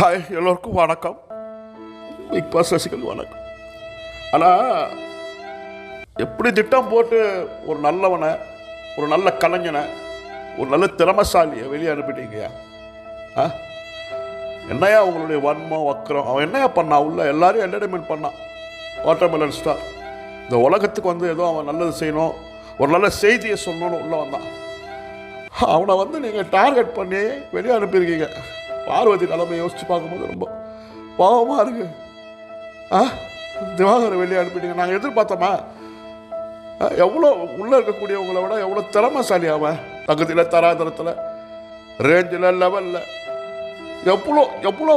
Hi, எல்லோருக்கும் வணக்கம். Big pass ரசிகர்கள் வணக்கம். ஆனால் எப்படி திட்டம் போட்டு ஒரு நல்லவனை, ஒரு நல்ல கலைஞனை, ஒரு நல்ல திறமசாலியை வெளியே அனுப்பிட்டீங்கயா? என்னையா உங்களுடைய வன்மம் வக்கரம்? அவன் என்னையா பண்ணான்? உள்ள எல்லாரையும் என்டர்டைன்மெண்ட் பண்ணான். வாட்டர்மெலன் ஸ்டார் இந்த உலகத்துக்கு ஏதோ அவன் நல்லது செய்யணும், ஒரு நல்ல செய்தியை சொல்லணும்னு உள்ளே வந்தான். அவனை நீங்கள் டார்கெட் பண்ணி வெளியே அனுப்பியிருக்கீங்க. பார்வதி நிலைமை யோசித்து பார்க்கும்போது ரொம்ப பாவமாக இருக்கு. திவாகரை வெளியே அனுப்பிட்டீங்க. நாங்கள் எதிர்பார்த்தோமா? எவ்வளோ உள்ளே இருக்கக்கூடியவங்களை விட எவ்வளோ திறமைசாலி அவன், தகுதியில், தராதரத்தில், ரேஞ்சில், லெவலில் எவ்வளோ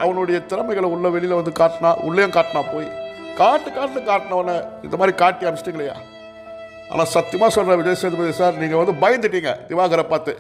அவனுடைய திறமைகளை உள்ள வெளியில் காட்டினா, உள்ளேயும் காட்டினா, போய் காட்டினவனை இந்த மாதிரி காட்டி அனுப்பிச்சிட்டிங்களையா? ஆனால் சத்தியமாக சொல்கிறேன் விஜய் சேதுபதி சார், நீங்கள் பயந்துட்டீங்க திவாகரை பார்த்து.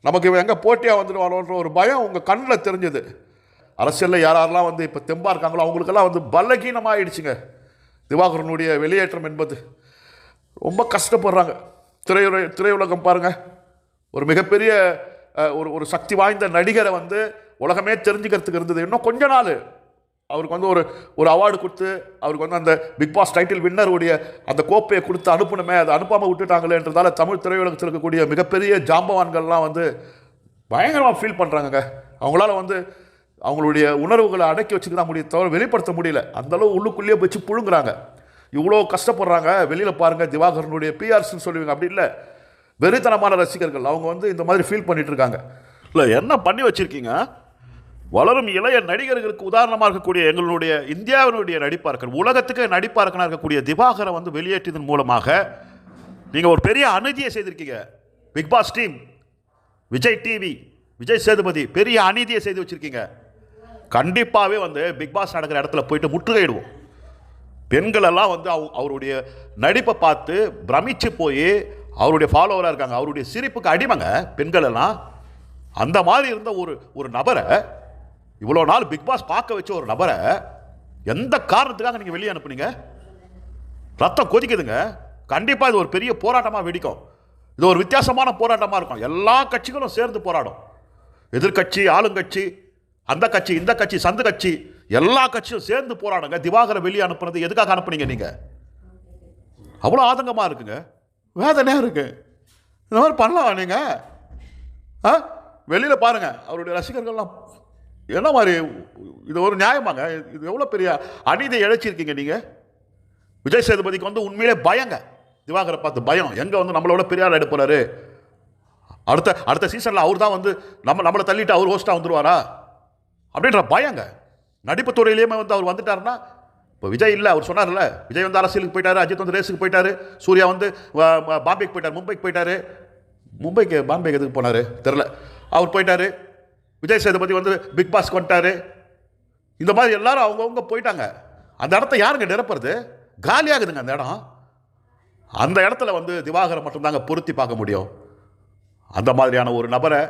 நமக்கு இவன் எங்கே போட்டியாக வந்துடுவானோன்ற ஒரு பயம் உங்கள் கண்ணில் தெரிஞ்சது. அரசியலில் யாரெல்லாம் இப்போ தெம்பாக இருக்காங்களோ அவங்களுக்கெல்லாம் பலகீனமாகிடுச்சுங்க. திவாகரனுடைய வெளியேற்றம் என்பது ரொம்ப கஷ்டப்படுறாங்க. திரையுலகம் பாருங்கள், ஒரு மிகப்பெரிய ஒரு சக்தி வாய்ந்த நடிகரை உலகமே தெரிஞ்சுக்கிறதுக்கு இருந்தது. இன்னும் கொஞ்ச நாள் அவருக்கு ஒரு அவார்டு கொடுத்து அவருக்கு அந்த பிக் பாஸ் டைட்டில் வின்னருடைய அந்த கோப்பையை கொடுத்து அனுப்பணுமே, அதை அனுப்பாமல் விட்டுட்டாங்களேன்றதால தமிழ் திரையுலகத்தில் இருக்கக்கூடிய மிகப்பெரிய ஜாம்பவான்கள்லாம் பயங்கரமாக ஃபீல் பண்ணுறாங்க. அவங்களால அவங்களுடைய உணர்வுகளை அடக்கி வச்சுக்க தான் முடியும், தவிர வெளிப்படுத்த முடியல. அந்தளவு உள்ளுக்குள்ளேயே வச்சு புழுங்குறாங்க. இவ்வளோ கஷ்டப்படுறாங்க. வெளியில் பாருங்கள், திவாகரனுடைய பிஆர்ஸ்ன்னு சொல்லுவீங்க, அப்படி இல்லை, வெறித்தனமான ரசிகர்கள். அவங்க இந்த மாதிரி ஃபீல் பண்ணிட்டு இருக்காங்க. இல்லை, என்ன பண்ணி வச்சுருக்கீங்க? வளரும் இளைய நடிகர்களுக்கு உதாரணமாக இருக்கக்கூடிய எங்களுடைய இந்தியாவினுடைய நடிப்பார்கள், உலகத்துக்கு நடிப்பார்களாக இருக்கக்கூடிய திவாகரை வெளியேற்றியதன் மூலமாக நீங்கள் ஒரு பெரிய அநீதியை செய்திருக்கீங்க. Big boss team, Vijay TV, Vijay Sethupathi பெரிய அநீதியை செய்து வச்சுருக்கீங்க. கண்டிப்பாகவே பிக் பாஸ் நடக்கிற இடத்துல போயிட்டு முற்றுகையிடுவோம். பெண்களெல்லாம் அவருடைய நடிப்பை பார்த்து பிரமிச்சு போய் அவருடைய ஃபாலோவராக இருக்காங்க. அவருடைய சிரிப்புக்கு அடிமைங்க பெண்களெல்லாம். அந்த மாதிரி இருந்த ஒரு நபரை, இவ்வளோ நாள் பிக் பாஸ் பார்க்க வச்ச ஒரு நபரை எந்த காரணத்துக்காக நீங்கள் வெளியே அனுப்புனீங்க? ரத்தம் கொதிக்குதுங்க. கண்டிப்பாக இது ஒரு பெரிய போராட்டமாக வெடிக்கும். இது ஒரு வித்தியாசமான போராட்டமாக இருக்கும். எல்லா கட்சிகளும் சேர்ந்து போராடும். எதிர்கட்சி, ஆளுங்கட்சி, அந்த கட்சி, இந்த கட்சி, சந்து கட்சி, எல்லா கட்சியும் சேர்ந்து போராடுங்க. திவாகரை வெளியே அனுப்புனது எதுக்காக அனுப்புனீங்க? நீங்கள் அவ்வளோ ஆதங்கமாக இருக்குங்க, வேதனையாக இருக்கு. இந்த மாதிரி பண்ணலாம் நீங்கள்? வெளியில் பாருங்கள், அவருடைய ரசிகர்கள்லாம் என்ன மாதிரி, இது ஒரு நியாயமாங்க? இது எவ்வளோ பெரிய அநீதியை இழைச்சிருக்கீங்க நீங்கள். விஜய் சேதுபதிக்கு உண்மையிலே பயங்க. திவாகரை பார்த்து பயம். எங்கே நம்மளோட பெரியார் எடுப்புறாரு, அடுத்த சீசனில் அவர் தான் நம்மளை தள்ளிட்டு அவர் ஹோஸ்ட்டாக வந்துடுவாரா அப்படின்ற பயங்க. நடிப்பு துறையிலேயுமே அவர் வந்துட்டாருன்னா, இப்போ விஜய் இல்லை, அவர் சொன்னார்ல, விஜய் அரசியலுக்கு போயிட்டாரு, அஜித் ரேஸுக்கு போயிட்டாரு, சூர்யா பாம்பேக்கு போயிட்டார், மும்பைக்கு போயிட்டாரு. மும்பைக்கு பாம்பேக்கு எதுக்கு போனார் தெரில, அவர் போயிட்டாரு. விஜய் சேதுபதி பிக் பாஸ்க்கு வந்துட்டாரு. இந்த மாதிரி எல்லாரும் அவங்கவுங்க போயிட்டாங்க. அந்த இடத்த யாருங்க நிரப்புறது? காலியாகுதுங்க அந்த இடம். அந்த இடத்துல திவாகரை மட்டும்தாங்க பொருத்தி பார்க்க முடியும். அந்த மாதிரியான ஒரு நபரை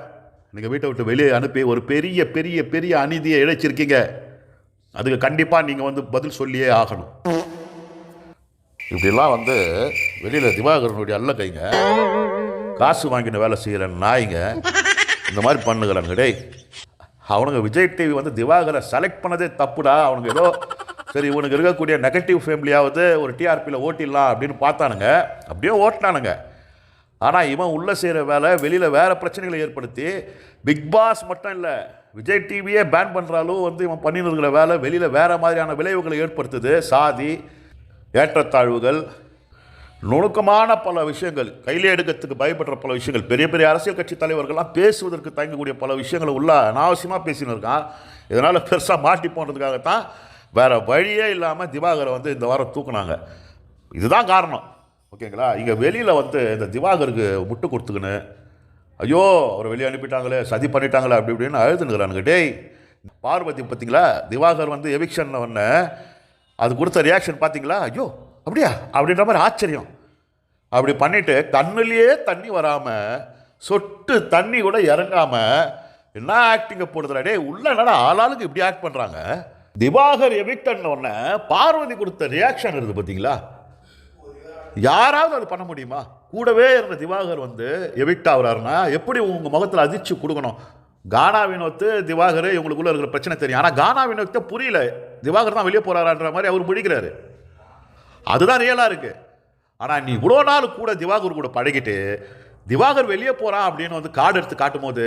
நீங்கள் வீட்டை விட்டு வெளியே அனுப்பி ஒரு பெரிய பெரிய பெரிய அநீதியை இழைச்சிருக்கீங்க. அதுக்கு கண்டிப்பாக நீங்கள் பதில் சொல்லியே ஆகணும். இப்படிலாம் வெளியில் திவாகரனுடைய அல்ல கைங்க, காசு வாங்கின வேலை செய்கிற நாய்ங்க இந்த மாதிரி பண்ணுகிறாங்க. டேய், அவனுங்க விஜய் டிவி திவாகரை செலக்ட் பண்ணதே தப்புடா. அவனுக்கு ஏதோ சரி இவனுக்கு இருக்கக்கூடிய நெகட்டிவ் ஃபேமிலியாவது ஒரு டிஆர்பியில் ஓட்டிடலாம் அப்படின்னு பார்த்தானுங்க. அப்படியே ஓட்டினானுங்க. ஆனால் இவன் உள்ளே செய்கிற வேலை வெளியில் வேறு பிரச்சனைகளை ஏற்படுத்தி, பிக் பாஸ் மட்டும் இல்லை, விஜய் டிவியே பேன் பண்ணுறாலும் இவன் பண்ணின்னு இருக்கிற வேலை வெளியில் வேறு மாதிரியான விளைவுகளை ஏற்படுத்துது. சாதி, ஏற்றத்தாழ்வுகள், நுணுக்கமான பல விஷயங்கள், கையிலே எடுக்கிறதுக்கு பயப்படுற பல விஷயங்கள், பெரிய பெரிய அரசியல் கட்சி தலைவர்கள்லாம் பேசுவதற்கு தயங்கக்கூடிய பல விஷயங்களை உள்ள அனாவசியமாக பேசின்னு இருக்கான். இதனால் பெருசாக மாட்டி போனதுக்காகத்தான் வேறு வழியே இல்லாமல் திவாகரை இந்த வாரம் தூக்குனாங்க. இதுதான் காரணம். ஓகேங்களா? இங்கே வெளியில் இந்த திவாகருக்கு முட்டு கொடுத்துக்கின்னு, ஐயோ அவரை வெளியே அனுப்பிட்டாங்களே, சதி பண்ணிட்டாங்களே, அப்படி இப்படின்னு அழுதுனுக்குறானுங்க. டேய், பார்வதி பார்த்தீங்களா, திவாகர் எவிக்ஷன் அது கொடுத்த ரியாக்ஷன் பார்த்தீங்களா? ஐயோ அப்படியா அப்படின்ற மாதிரி ஆச்சரியம். அப்படி பண்ணிவிட்டு கண்ணிலேயே தண்ணி வராமல், சொட்டு தண்ணி கூட இறங்காமல் என்ன ஆக்டிங்கை போடுறா. டே, உள்ள என்னடா ஆளாளுக்கு இப்படி ஆக்ட் பண்ணுறாங்க. திவாகர் எவிக்டன் உடனே பார்வதி கொடுத்த ரியாக்ஷன் இருக்குது பார்த்தீங்களா? யாராவது அது பண்ண முடியுமா? கூடவே இருந்த திவாகர் எவிக்ட் ஆகிறாருன்னா எப்படி உங்கள் முகத்தில் அதிர்ச்சி கொடுக்கணும்? கானா வினோத்து திவாகர் இவங்களுக்குள்ள இருக்கிற பிரச்சனை தெரியும். ஆனால் கானா வினோத்தை புரியல, திவாகர் தான் வெளியே போறாரான்ற மாதிரி அவர் பிடிக்கிறாரு. அதுதான் ரியலாக இருக்கு. ஆனால் நீ இவ்வளோ நாள் கூட திவாகர் கூட பழகிட்டு திவாகர் வெளியே போறான் அப்படின்னு வந்து கார்டு எடுத்து காட்டும் போது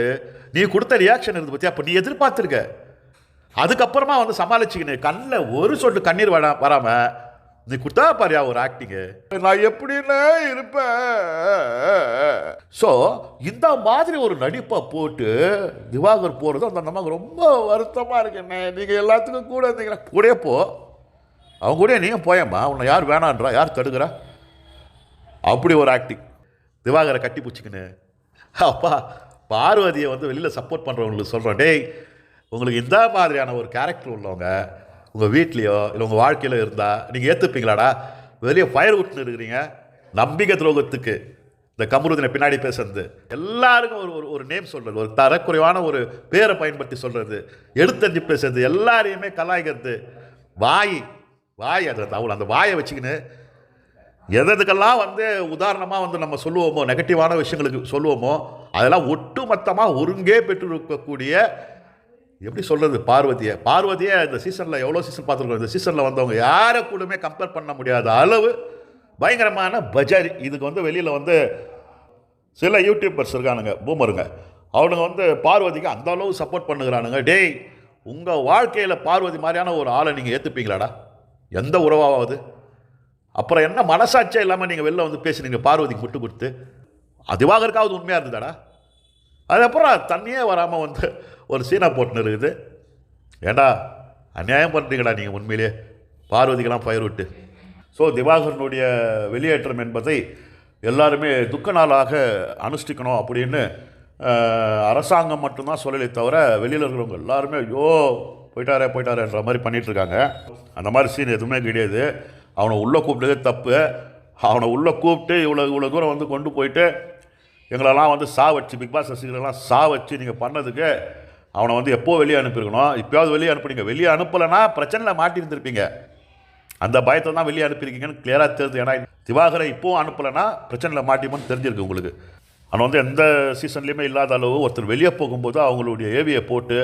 நீ கொடுத்த ரியாக்ஷன் இருந்து பற்றி அப்போ நீ எதிர்பார்த்துருக்க. அதுக்கப்புறமா வந்து சமாளிச்சுக்கின்னு கண்ணில் ஒரு சொட்டு கண்ணீர் வராம நீ கொடுத்தா பாரியா ஒரு ஆக்டிங்கு. நான் எப்படின்னு இருப்பேன். ஸோ இந்த மாதிரி ஒரு நடிப்பை போட்டு திவாகர் போகிறது அந்த நமக்கு ரொம்ப வருத்தமாக இருக்குண்ணே. நீங்கள் எல்லாத்துக்கும் கூட இருந்தீங்கன்னா கூடயே போ, அவங்க கூட நீங்கள் போயம்மா, உன்னை யார் வேணான்றா, யார் தடுக்கிறா? அப்படி ஒரு ஆக்டிங். திவாகரை கட்டி பிடிச்சிக்கின்னு அப்பா பார்வதியை வந்து வெளியில் சப்போர்ட் பண்ணுறவங்களுக்கு சொல்கிறோம், டேய் உங்களுக்கு இந்த மாதிரியான ஒரு கேரக்டர் உள்ளவங்க உங்கள் வீட்லேயோ இல்லை உங்கள் வாழ்க்கையிலோ இருந்தால் நீங்கள் ஏற்றுப்பீங்களாடா? வெளியே ஃபயர் விட்டுன்னு இருக்கிறீங்க. நம்பிக்கை துரோகத்துக்கு இந்த கமருதனை பின்னாடி பேசுறது, எல்லாருக்கும் ஒரு ஒரு நேம் சொல்கிறது, ஒரு தரக்குறைவான ஒரு பேரை பயன்படுத்தி சொல்கிறது, எடுத்தறிஞ்சு பேசுறது, எல்லாரையுமே கலாய்க்கிறது, வாய் அது அவள் அந்த வாயை வச்சுக்கின்னு எதுக்கெல்லாம் வந்து உதாரணமாக வந்து நம்ம சொல்லுவோமோ, நெகட்டிவான விஷயங்களுக்கு சொல்லுவோமோ, அதெல்லாம் ஒட்டுமொத்தமாக ஒருங்கே பெற்றிருக்கக்கூடிய, எப்படி சொல்கிறது, பார்வதியை இந்த சீசனில் எவ்வளோ சீசன் பார்த்துருக்கோம். இந்த சீசனில் வந்தவங்க யாரை கூடமே கம்பேர் பண்ண முடியாத அளவு பயங்கரமான பஜாரி. இதுக்கு வந்து வெளியில் வந்து சில யூடியூபர்ஸ் இருக்கானுங்க, பூமருங்க, அவனுங்க வந்து பார்வதிக்கு அந்த அளவு சப்போர்ட் பண்ணுகிறானுங்க. டேய் உங்கள் வாழ்க்கையில் பார்வதி மாதிரியான ஒரு ஆளை நீங்கள் ஏற்றுப்பீங்களாடா? எந்த உறவாவது? அப்புறம் என்ன மனசாட்சியே இல்லாமல் நீங்கள் வெளில வந்து பேசுனீங்க பார்வதிக்கு விட்டு கொடுத்து? திவாகருக்காவது உண்மையாக இருந்ததாடா? அதுக்கப்புறம் தண்ணியே வராமல் வந்து ஒரு சீனா போட்டுன்னு இருக்குது. ஏண்டா அநியாயம் பண்ணுறீங்கடா நீங்கள் உண்மையிலே பார்வதிக்கெல்லாம் பயிர் விட்டு. ஸோ திவாகரனுடைய வெளியேற்றம் என்பதை எல்லாருமே துக்க நாளாக அனுஷ்டிக்கணும் அப்படின்னு அரசாங்கம் மட்டும்தான் சொல்லலை தவிர வெளியில் இருக்கிறவங்க எல்லாருமே ஐயோ போயிட்டாரேன்ற மாதிரி பண்ணிகிட்ருக்காங்க. அந்த மாதிரி சீன் எதுவுமே கிடையாது. அவனை உள்ளே கூப்பிட்டதே தப்பு. அவனை உள்ளே கூப்பிட்டு இவ்வளோ தூரம் வந்து கொண்டு போயிட்டு எங்களெல்லாம் வந்து வச்சு பிக் பாஸ் ரசிகர்களெல்லாம் வச்சு நீங்கள் பண்ணதுக்கு அவனை வந்து எப்போ வெளியே அனுப்பியிருக்கணும். இப்போயாவது வெளியே அனுப்புனீங்க. வெளியே அனுப்பலைன்னா பிரச்சனையில் மாட்டியிருந்திருப்பீங்க. அந்த பயத்தை தான் வெளியே அனுப்பியிருக்கீங்கன்னு கிளியராக தெரியுது. ஏன்னா திவாகரை இப்போவும் அனுப்பலைன்னா பிரச்சனையில் மாட்டிமோன்னு தெரிஞ்சிருக்கு உங்களுக்கு. ஆனால் வந்து எந்த சீசன்லேயுமே இல்லாத அளவு ஒருத்தர் வெளியே போகும்போது அவங்களுடைய ஏவியை போட்டு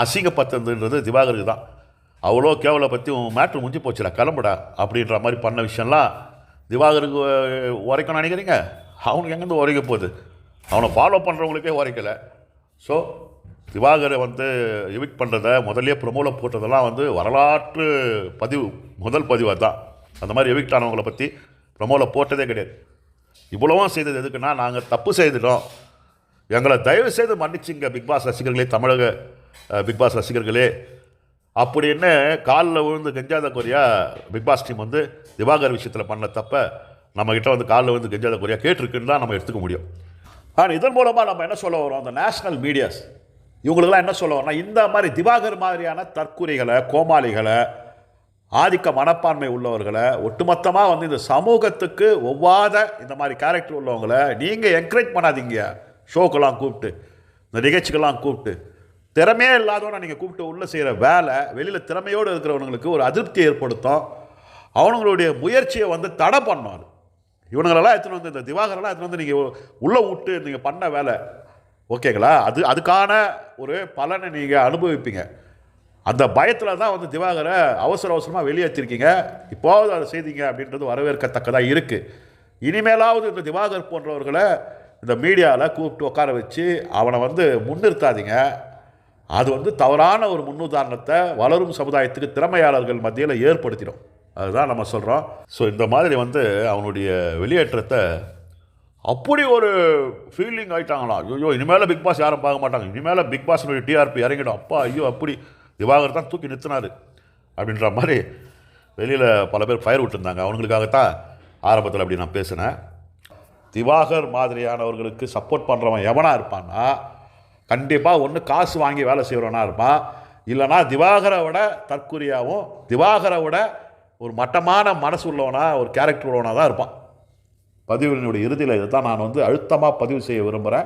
அசிங்கப்படுத்துறதுன்றது திவாகருக்கு தான். அவ்வளோ கேவலை பற்றி உன் மேட்ரு முடிஞ்சு போச்சுடா கிளம்புடா அப்படின்ற மாதிரி பண்ண விஷயம்லாம் திவாகருக்கு உரைக்கணும்னு நினைக்கிறீங்க? அவனுக்கு எங்கேருந்து உரைக்க போகுது? அவனை ஃபாலோ பண்ணுறவங்களுக்கே உரைக்கலை. ஸோ திவாகரை வந்து எவிக்ட் பண்ணுறதை முதல்ல ப்ரொமோவில் போட்டதெல்லாம் வந்து வரலாற்று முதல் பதிவாக தான். அந்த மாதிரி எவிக்ட் ஆனவங்களை பற்றி ப்ரொமோவில் போட்டதே கிடையாது. இவ்வளவும் செய்தது எதுக்குன்னா, நாங்கள் தப்பு செய்துட்டோம், எங்களை தயவு செய்து மன்னிச்சுங்க பிக் பாஸ் ரசிகர்களே, தமிழக பிக் பாஸ் ரசிகர்களே அப்படின்னு காலில் விழுந்து கெஞ்சாத குறையா பிக் பாஸ் டீம் வந்து திவாகர் விஷயத்தில் பண்ண தப்ப நம்மக்கிட்ட வந்து காலில் விழுந்து கெஞ்சாத குறையா கேட்டிருக்குன்னு தான் நம்ம எடுத்துக்க முடியும். ஆனால் இதன் மூலமாக நம்ம என்ன சொல்ல வரோம், அந்த நேஷ்னல் மீடியாஸ் இவங்களுக்கெல்லாம் என்ன சொல்ல வரோம்னா, இந்த மாதிரி திவாகர் மாதிரியான தற்குறிகளை, கோமாளிகளை, ஆதிக்க மனப்பான்மை உள்ளவர்களை, ஒட்டுமொத்தமாக வந்து இந்த சமூகத்துக்கு ஒவ்வாத இந்த மாதிரி கேரக்டர் உள்ளவங்களை நீங்கள் என்கரேஜ் பண்ணாதீங்க. ஷோக்கெல்லாம் கூப்பிட்டு, இந்த நிகழ்ச்சிகள்லாம் கூப்பிட்டு, திறமையே இல்லாதவனை நீங்கள் கூப்பிட்டு உள்ளே செய்கிற வேலை வெளியில் திறமையோடு இருக்கிறவங்களுக்கு ஒரு அதிருப்தியை ஏற்படுத்தும். அவனுங்களுடைய முயற்சியை வந்து தடை பண்ணாது. இவனுங்களெல்லாம் எடுத்துன்னு வந்து, இந்த திவாகரெல்லாம் எடுத்துன்னு வந்து நீங்கள் உள்ளே விட்டு நீங்கள் பண்ண வேலை ஓகேங்களா, அதுக்கான ஒரு பலனை நீங்கள் அனுபவிப்பீங்க. அந்த பயத்தில் தான் வந்து திவாகரை அவசரமாக வெளியேற்றிருக்கீங்க. இப்போது அதை செய்தீங்க அப்படின்றது வரவேற்கத்தக்கதாக இருக்குது. இனிமேலாவது இந்த திவாகர் போன்றவர்களை இந்த மீடியாவில் கூப்பிட்டு உட்கார வச்சு அவனை வந்து முன்னிறுத்தாதீங்க. அது வந்து தவறான ஒரு முன்னுதாரணத்தை வளரும் சமுதாயத்துக்கு திறமையாளர்கள் மத்தியில் ஏற்படுத்திடும். அதுதான் நம்ம சொல்கிறோம். ஸோ இந்த மாதிரி வந்து அவனுடைய வெளியேற்றத்தை அப்படி ஒரு ஃபீலிங் ஆகிட்டாங்களாம். ஐயோ இனிமேல் பிக் பாஸ் யாரும் பார்க்க மாட்டாங்க, இனிமேல் பிக் பாஸ்னுடைய டிஆர்பி இறங்கிடும், அப்பா ஐயோ அப்படி திவாகர் தான் தூக்கி நிறுத்தினார் அப்படின்ற மாதிரி வெளியில் பல பேர் ஃபயர் விட்டுருந்தாங்க. அவங்களுக்காகத்தான் ஆரம்பத்தில் அப்படி நான் பேசினேன். திவாகர் மாதிரியானவர்களுக்கு சப்போர்ட் பண்ணுறவன் எவனாக இருப்பான்னா, கண்டிப்பாக ஒன்று காசு வாங்கி வேலை செய்கிறவனாக இருப்பான், இல்லைனா திவாகரை விட தற்குறியாகவும் திவாகரை விட ஒரு மட்டமான மனசு உள்ளவனா, ஒரு கேரக்டர் உள்ளவனாக தான் இருப்பான். பதிவினுடைய இறுதியில் இதை தான் நான் வந்து அழுத்தமாக பதிவு செய்ய விரும்புகிறேன்.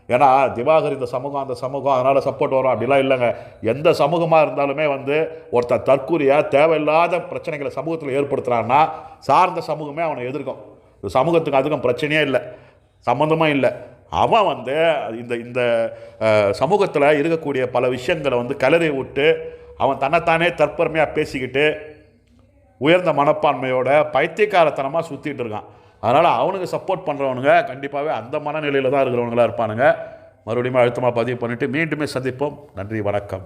ஏன்னா திவாகர் இந்த சமூகம் அந்த சமூகம் அதனால் சப்போர்ட் வரும் அப்படிலாம் இல்லைங்க. எந்த சமூகமாக இருந்தாலுமே வந்து ஒருத்தன் தற்கூரியாக தேவையில்லாத பிரச்சனைகளை சமூகத்தில் ஏற்படுத்துகிறான்னா சார்ந்த சமூகமே அவனை எதிர்க்கும். இந்த சமூகத்துக்கு அதுக்கும் பிரச்சனையே இல்லை, சம்மந்தமாக இல்லை. அவன் வந்து இந்த இந்த சமூகத்தில் இருக்கக்கூடிய பல விஷயங்களை வந்து கலறி விட்டு அவன் தன்னைத்தானே தற்பெருமையாக பேசிக்கிட்டு உயர்ந்த மனப்பான்மையோட பைத்தியக்காரத்தனமாக சுற்றிட்டு இருக்கான். அதனால் அவனுக்கு சப்போர்ட் பண்ணுறவனுங்க கண்டிப்பாகவே அந்த மனநிலையில் தான் இருக்கிறவங்களா இருப்பானுங்க. மறுபடியும் அழுத்தமாக பதிவு பண்ணிவிட்டு மீண்டுமே சந்திப்போம். நன்றி, வணக்கம்.